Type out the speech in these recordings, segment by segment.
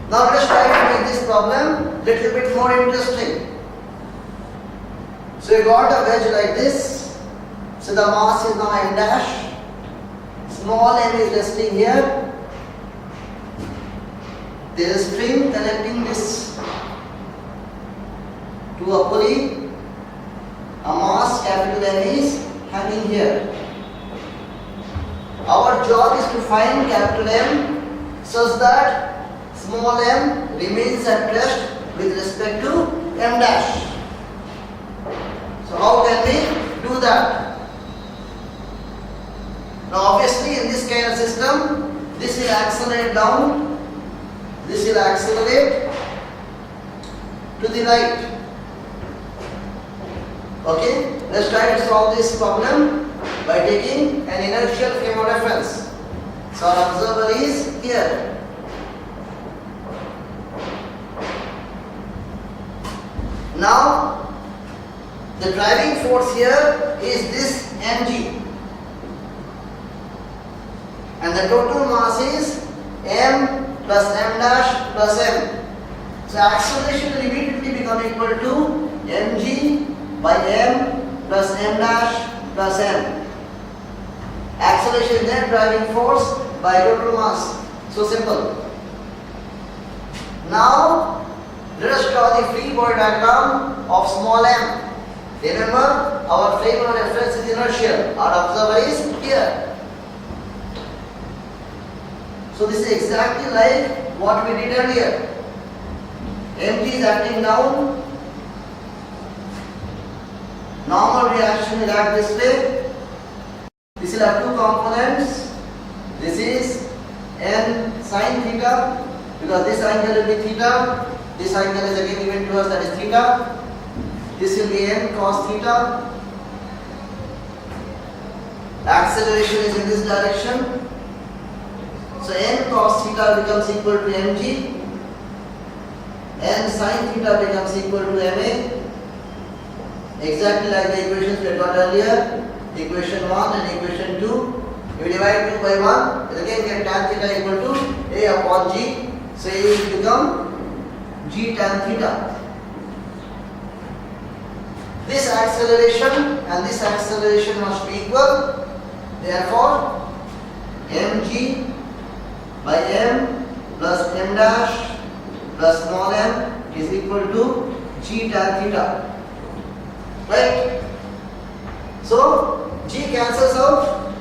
Now let's try to make this problem little bit more interesting. So you got a wedge like this. So the mass is now m dash. Small m is resting here. There is a string connecting this to a pulley. A mass capital M is hanging here. Our job is to find capital M such that small m remains at rest with respect to m dash. So how can we do that? Now obviously in this kind of system, this will accelerate down, this will accelerate to the right. Okay, let's try to solve this problem by taking an inertial frame of reference. So our observer is here. Now the driving force here is this mg, and the total mass is m plus m dash plus m. So acceleration will immediately become equal to mg by m plus m dash plus m. Acceleration is net driving force by total mass. So simple. Now let us draw the free body diagram of small m. Remember, our frame of reference is inertial. Our observer is here. So this is exactly like what we did earlier. mg is acting down. Normal reaction will act this way. This will have two components. This is n sine theta, because this angle will be theta. This angle is again given to us, that is theta. This will be n cos theta. Acceleration is in this direction. So n cos theta becomes equal to mg. N sin theta becomes equal to ma. Exactly like the equations we got earlier. Equation 1 and equation 2. If we divide 2 by 1, we again get tan theta equal to a upon g. So a will become g tan theta. This acceleration and this acceleration must be equal. Therefore, mg by m plus m dash plus small m is equal to g tan theta. Right? So, g cancels out.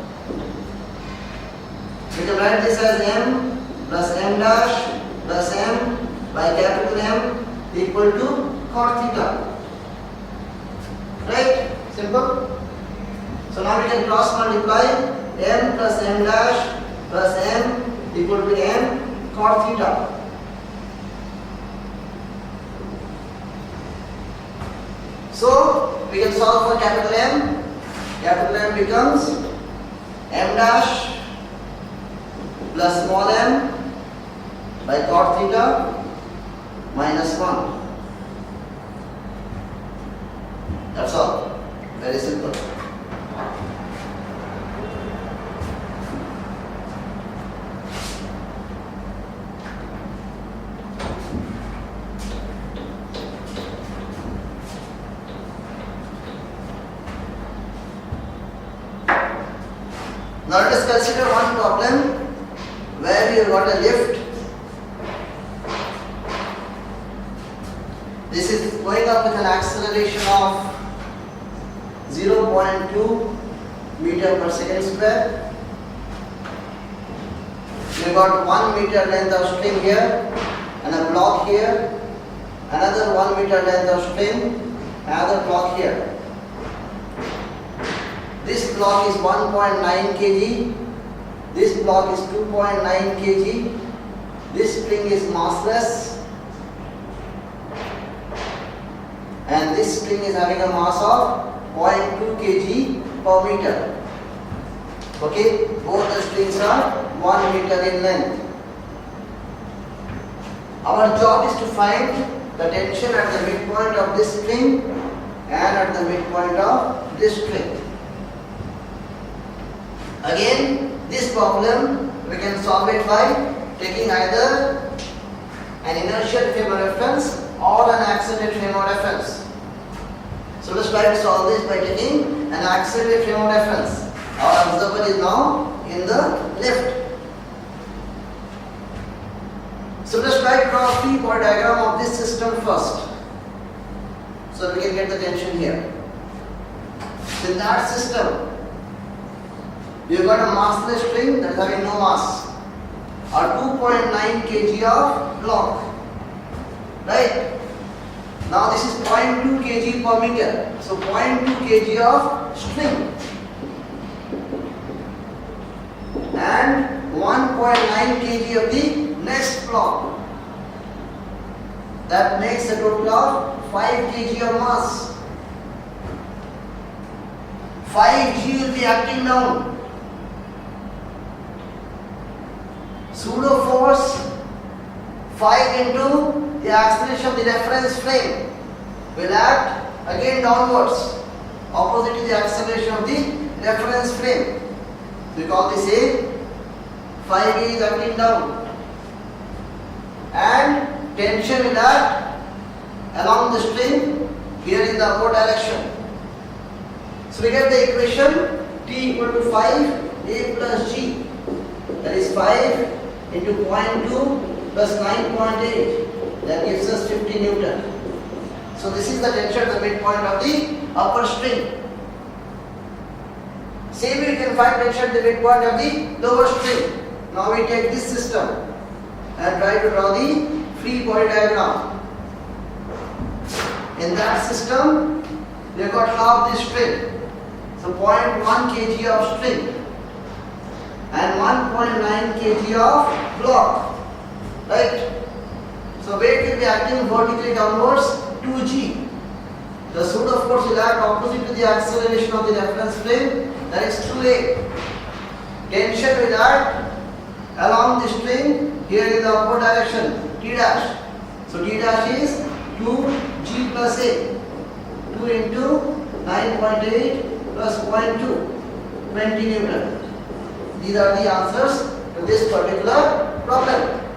We can write this as m plus m dash plus m by capital M equal to cot theta. Right? Simple. So now we can cross multiply m plus m dash plus m equal to m cot theta. So we can solve for capital M. Capital M becomes m dash plus small m by cot theta minus 1. That's all. Very simple. Now let us consider one problem where we have got a lift. This is going up with an acceleration of 0.2 meter per second square. We have got 1 meter length of string here and a block here, another 1 meter length of string, another block here. This block is 1.9 kg, this block is 2.9 kg, this string is massless, and this string is having a mass of 0.2 kg per meter. Okay, both the strings are 1 meter in length. Our job is to find the tension at the midpoint of this string and at the midpoint of this string. Again, this problem we can solve it by taking either an inertial frame of reference or an accelerated frame of reference. So let's try to solve this by taking an accelerated frame of reference. Our observer is now in the left. So let's try to draw a free-body diagram of this system first, so we can get the tension here. So in that system, you have got a massless string that is having no mass, or 2.9 kg of block, right? Now this is 0.2 kg per meter, so 0.2 kg of string and 1.9 kg of the next block. That makes a total of 5 kg of mass. 5G will be acting down. Pseudo force 5 into the acceleration of the reference frame will act again downwards, opposite to the acceleration of the reference frame. So we call this A. 5A is acting down, and tension will act along the string here in the upward direction. So we get the equation T equal to 5A plus G, that is 5 into 0.2 plus 9.8, that gives us 50 Newton. So this is the tension at the midpoint of the upper string. Same way you can find tension at the midpoint of the lower string. Now we take this system and try to draw the free body diagram. In that system, we have got half the string, so 0.1 kg of string and 1.9 kg of block, right? So weight will be acting vertically downwards 2g. The pseudo force will act opposite to the acceleration of the reference frame, that is 2a. Tension will act along the string here in the upward direction, T dash. So T dash is 2g plus a, 2 into 9.8 plus 0.2, 20 Newton. These are the answers to this particular problem.